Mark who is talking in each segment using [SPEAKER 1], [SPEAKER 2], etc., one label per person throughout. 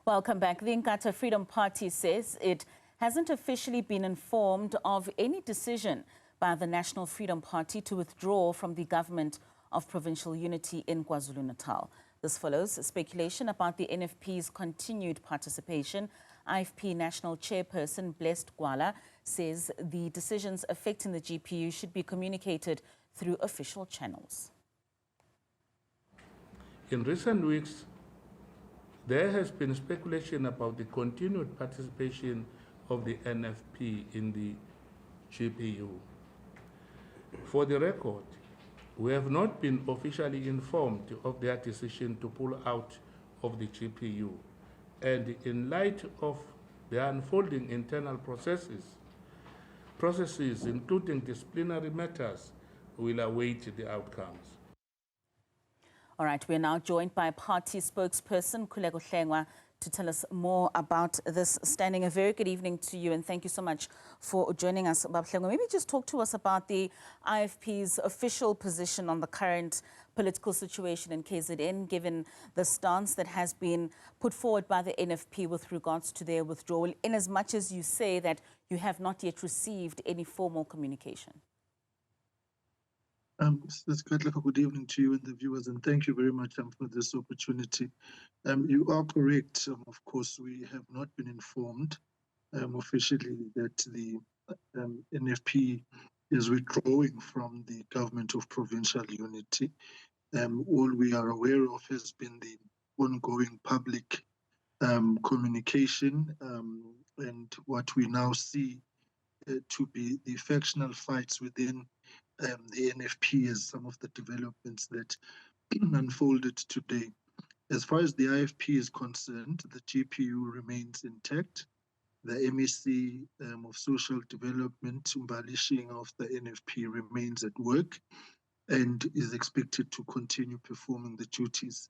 [SPEAKER 1] Welcome back. The Inkatha Freedom Party says it hasn't officially been informed of any decision by the National Freedom Party to withdraw from the government of provincial unity in KwaZulu-Natal. This follows speculation about the NFP's continued participation. IFP National Chairperson Blessed Gwala says the decisions affecting the GPU should be communicated through official channels.
[SPEAKER 2] In recent weeks, there has been speculation about the continued participation of the NFP in the GPU. For the record, we have not been officially informed of their decision to pull out of the GPU. And in light of the unfolding internal processes including disciplinary matters, will await the outcomes.
[SPEAKER 1] All right, we're now joined by party spokesperson Mkhuleko Hlengwa to tell us more about this standing. A very good evening to you, and thank you so much for joining us, Bab Hlengwa. Maybe just talk to us about the IFP's official position on the current political situation in KZN, given the stance that has been put forward by the NFP with regards to their withdrawal, in as much as you say that you have not yet received any formal communication.
[SPEAKER 3] Good evening to you and the viewers, and thank you very much for this opportunity. You are correct. Of course, we have not been informed officially that the NFP is withdrawing from the government of provincial unity. All we are aware of has been the ongoing public communication and what we now see to be the factional fights within the NFP as some of the developments that unfolded today. As far as the IFP is concerned, the GPU remains intact. The MEC of Social Development, Mbali Shinga of the NFP, remains at work and is expected to continue performing the duties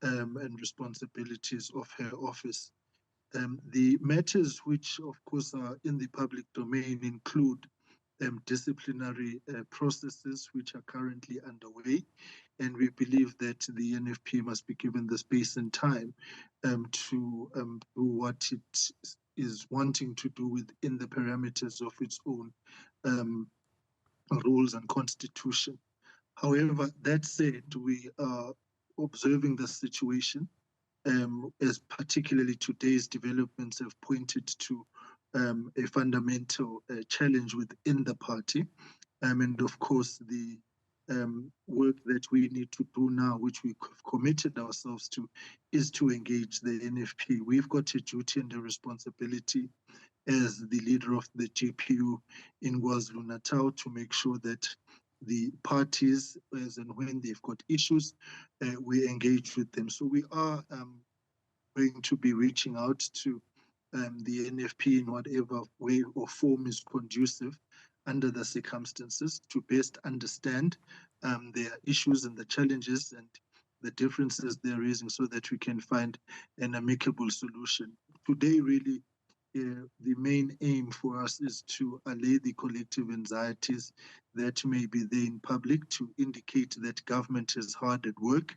[SPEAKER 3] and responsibilities of her office. The matters which, of course, are in the public domain include disciplinary processes which are currently underway, and we believe that the NFP must be given the space and time to do what it is wanting to do within the parameters of its own rules and constitution. However, that said, we are observing the situation as particularly today's developments have pointed to a fundamental challenge within the party. And of course, the work that we need to do now, which we've committed ourselves to, is to engage the NFP. We've got a duty and a responsibility as the leader of the GPU in KwaZulu-Natal to make sure that the parties, as and when they've got issues, we engage with them. So we are going to be reaching out to the NFP in whatever way or form is conducive under the circumstances to best understand their issues and the challenges and the differences they're raising so that we can find an amicable solution. Today, really, the main aim for us is to allay the collective anxieties that may be there in public, to indicate that government is hard at work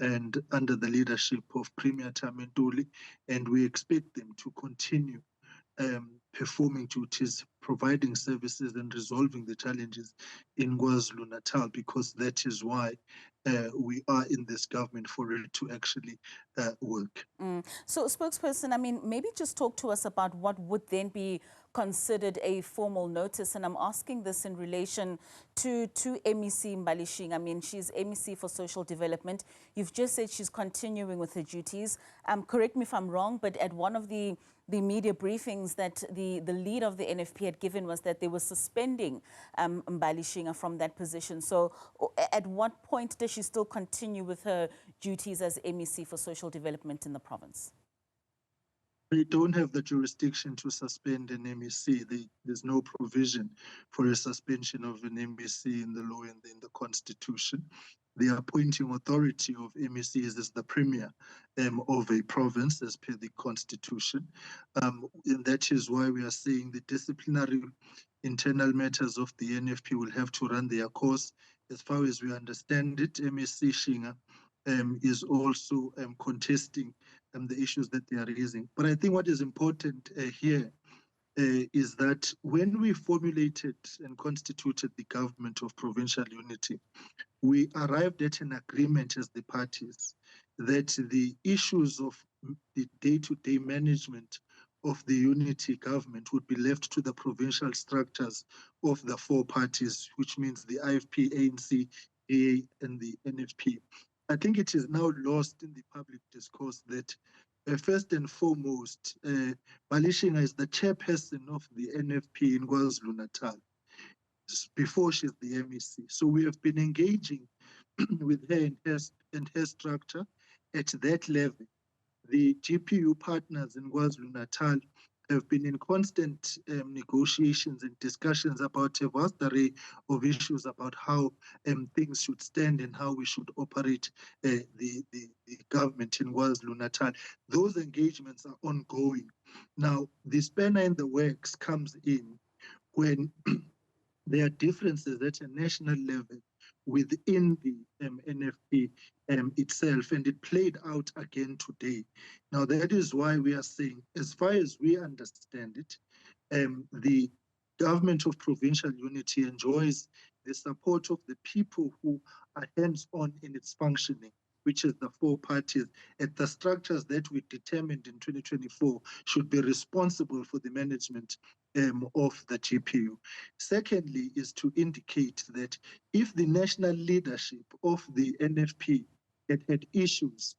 [SPEAKER 3] and under the leadership of Premier Tamentuli, and we expect them to continue performing duties, providing services and resolving the challenges in KwaZulu-Natal, because that is why we are in this government, for it to actually work.
[SPEAKER 1] So, spokesperson, I mean, maybe just talk to us about what would then be considered a formal notice. And I'm asking this in relation to MEC Mbali Shinga. I mean, she's MEC for Social Development. You've just said she's continuing with her duties. Correct me if I'm wrong, but at one of the media briefings that the lead of the NFP had given was that they were suspending Mbali Shinga from that position. So at what point does she still continue with her duties as MEC for Social Development in the province?
[SPEAKER 3] We don't have the jurisdiction to suspend an MEC. There's no provision for a suspension of an MEC in the law and in the constitution. The appointing authority of MECs is the premier of a province as per the constitution. And that is why we are saying the disciplinary internal matters of the NFP will have to run their course. As far as we understand it, MEC Shinga is also contesting the issues that they are raising. But I think what is important here is that when we formulated and constituted the government of provincial unity, we arrived at an agreement as the parties that the issues of the day-to-day management of the unity government would be left to the provincial structures of the four parties, which means the IFP, ANC, AA, and the NFP. I think it is now lost in the public discourse that first and foremost, Malishinga is the chairperson of the NFP in KwaZulu-Natal before she's the MEC. So we have been engaging with her and her structure at that level. The GPU partners in KwaZulu-Natal have been in constant negotiations and discussions about a vast array of issues about how things should stand and how we should operate the government in KwaZulu-Natal. Those engagements are ongoing. Now, the spanner in the works comes in when there are differences at a national level within the NFP itself, and it played out again today. Now, that is why we are saying, as far as we understand it, the government of provincial unity enjoys the support of the people who are hands-on in its functioning, which is the four parties, and the structures that we determined in 2024 should be responsible for the management of the GPU. Secondly, is to indicate that if the national leadership of the NFP had issues,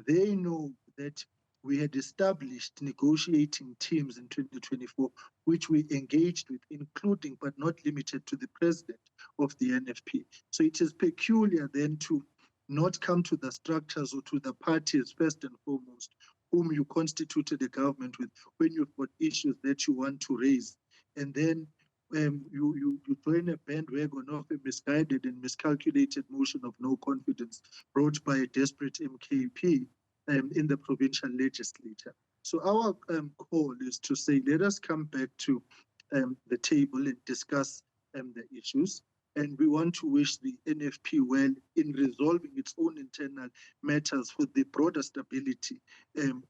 [SPEAKER 3] they know that we had established negotiating teams in 2024, which we engaged with, including but not limited to the president of the NFP. So it is peculiar then to not come to the structures or to the parties first and foremost, whom you constituted a government with, when you've got issues that you want to raise. And then you join a bandwagon of a misguided and miscalculated motion of no confidence brought by a desperate MKP in the provincial legislature. So our call is to say, let us come back to the table and discuss the issues. And we want to wish the NFP well in resolving its own internal matters for the broader stability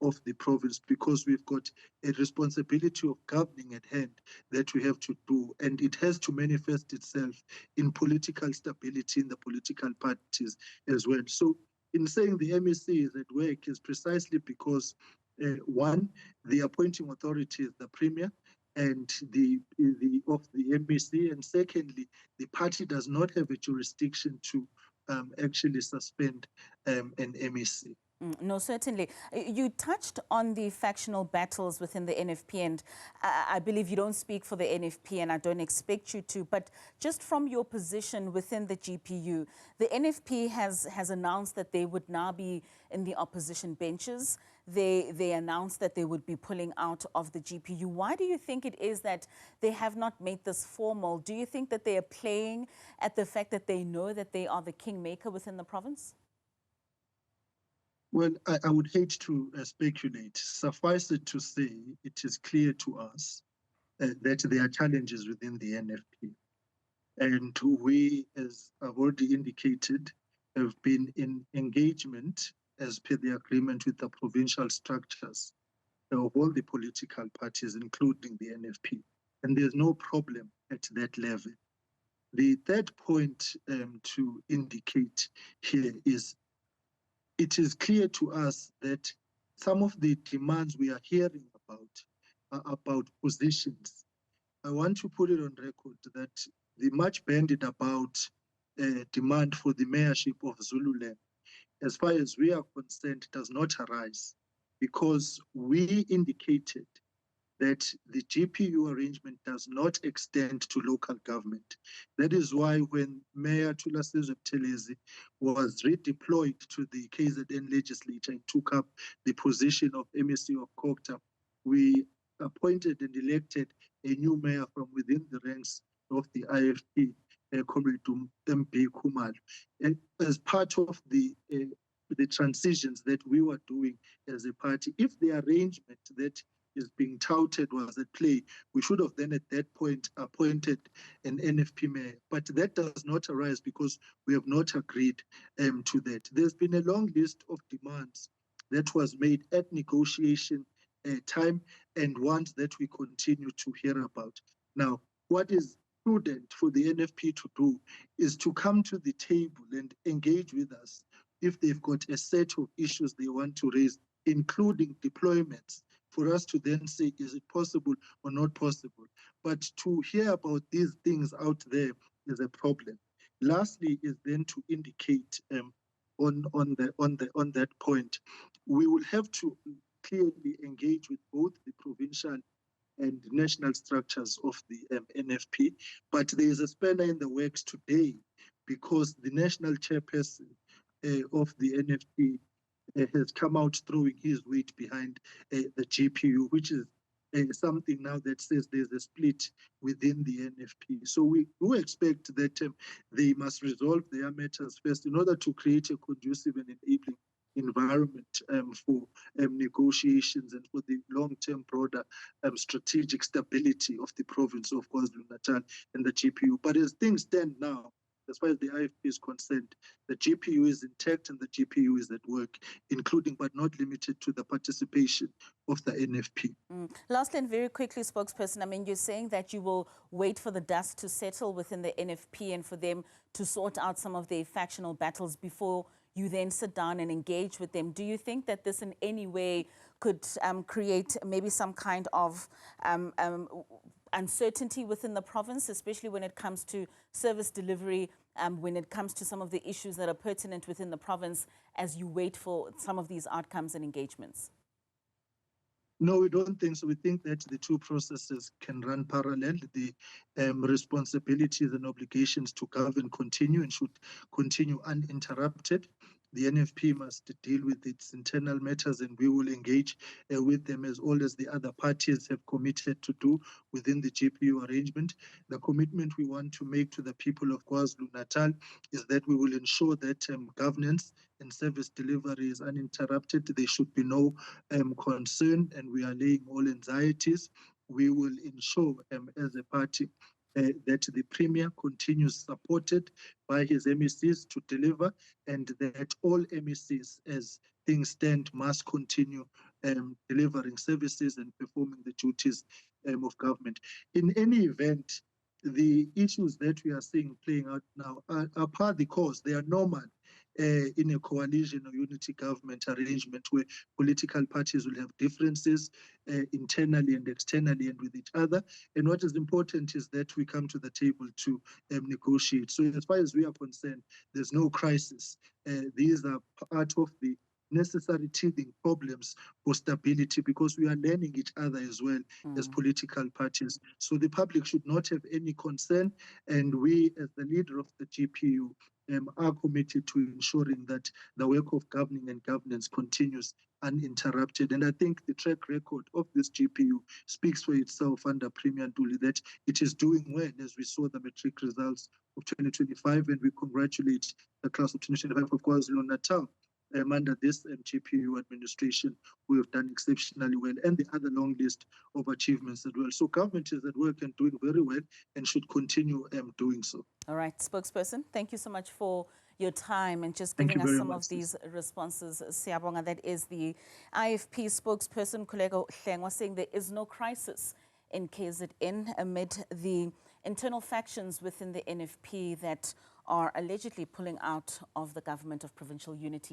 [SPEAKER 3] of the province, because we've got a responsibility of governing at hand that we have to do, and it has to manifest itself in political stability in the political parties as well. So in saying the MEC is at work is precisely because one, the appointing authority is the Premier and the MEC, and secondly, the party does not have a jurisdiction to actually suspend an MEC.
[SPEAKER 1] No, certainly. You touched on the factional battles within the NFP, and I believe you don't speak for the NFP, and I don't expect you to, but just from your position within the GPU, the NFP has announced that they would now be in the opposition benches. They announced that they would be pulling out of the GPU. Why do you think it is that they have not made this formal? Do you think that they are playing at the fact that they know that they are the kingmaker within the province?
[SPEAKER 3] Well, I would hate to speculate. Suffice it to say, it is clear to us that there are challenges within the NFP. And we, as I've already indicated, have been in engagement as per the agreement with the provincial structures of all the political parties, including the NFP. And there's no problem at that level. The third point to indicate here is it is clear to us that some of the demands we are hearing about are about positions. I want to put it on record that the much bandied about demand for the mayorship of Zululand, as far as we are concerned, does not arise, because we indicated that the GPU arrangement does not extend to local government. That is why when Mayor Thulasizwe Buthelezi was redeployed to the KZN legislature and took up the position of MEC of Kokta, we appointed and elected a new mayor from within the ranks of the IFP, Comrade MP Khumalo. And as part of the transitions that we were doing as a party, if the arrangement that is being touted was at play, we should have then at that point appointed an NFP mayor. But that does not arise because we have not agreed to that. There's been a long list of demands that was made at negotiation time, and ones that we continue to hear about. Now, what is prudent for the NFP to do is to come to the table and engage with us if they've got a set of issues they want to raise, including deployments, for us to then say, is it possible or not possible? But to hear about these things out there is a problem. Lastly, is then to indicate on that point, we will have to clearly engage with both the provincial and national structures of the NFP, but there is a spanner in the works today because the national chairperson of the NFP has come out throwing his weight behind the GPU, which is something now that says there's a split within the NFP. So we do expect that they must resolve their matters first in order to create a conducive and enabling environment for negotiations and for the long-term broader strategic stability of the province of KwaZulu-Natal and the GPU. But as things stand now, as far as the IFP is concerned, the GPU is intact and the GPU is at work, including but not limited to the participation of the NFP.
[SPEAKER 1] Lastly, and very quickly, spokesperson, I mean, you're saying that you will wait for the dust to settle within the NFP and for them to sort out some of their factional battles before you then sit down and engage with them. Do you think that this in any way could create maybe some kind of uncertainty within the province, especially when it comes to service delivery, when it comes to some of the issues that are pertinent within the province as you wait for some of these outcomes and engagements?
[SPEAKER 3] No, we don't think so. We think that the two processes can run parallel. The responsibilities and obligations to govern continue and should continue uninterrupted. The NFP must deal with its internal matters, and we will engage with them as all as the other parties have committed to do within the GPU arrangement. The commitment we want to make to the people of KwaZulu-Natal is that we will ensure that governance and service delivery is uninterrupted. There should be no concern, and we are laying all anxieties. We will ensure as a party that the Premier continues supported by his MECs to deliver, and that all MECs, as things stand, must continue delivering services and performing the duties of government. In any event, the issues that we are seeing playing out now are par the course. They are normal in a coalition or unity government arrangement where political parties will have differences internally and externally and with each other. And what is important is that we come to the table to negotiate. So as far as we are concerned, there's no crisis. These are part of the necessary teething problems for stability, because we are learning each other as well as political parties. So the public should not have any concern, and we as the leader of the GPU are committed to ensuring that the work of governing and governance continues uninterrupted. And I think the track record of this GPU speaks for itself under Premier Ntuli, that it is doing well, as we saw the matric results of 2025, and we congratulate the class of 2025 of KwaZulu-Natal. Under this GPU administration, we have done exceptionally well, and the other long list of achievements as well. So government is at work and doing very well and should continue doing so.
[SPEAKER 1] All right, spokesperson, thank you so much for your time and just giving us some of these responses. Siyabonga, that is the IFP spokesperson, Mkhuleko Hlengwa, saying there is no crisis in KZN amid the internal factions within the NFP that are allegedly pulling out of the government of provincial unity.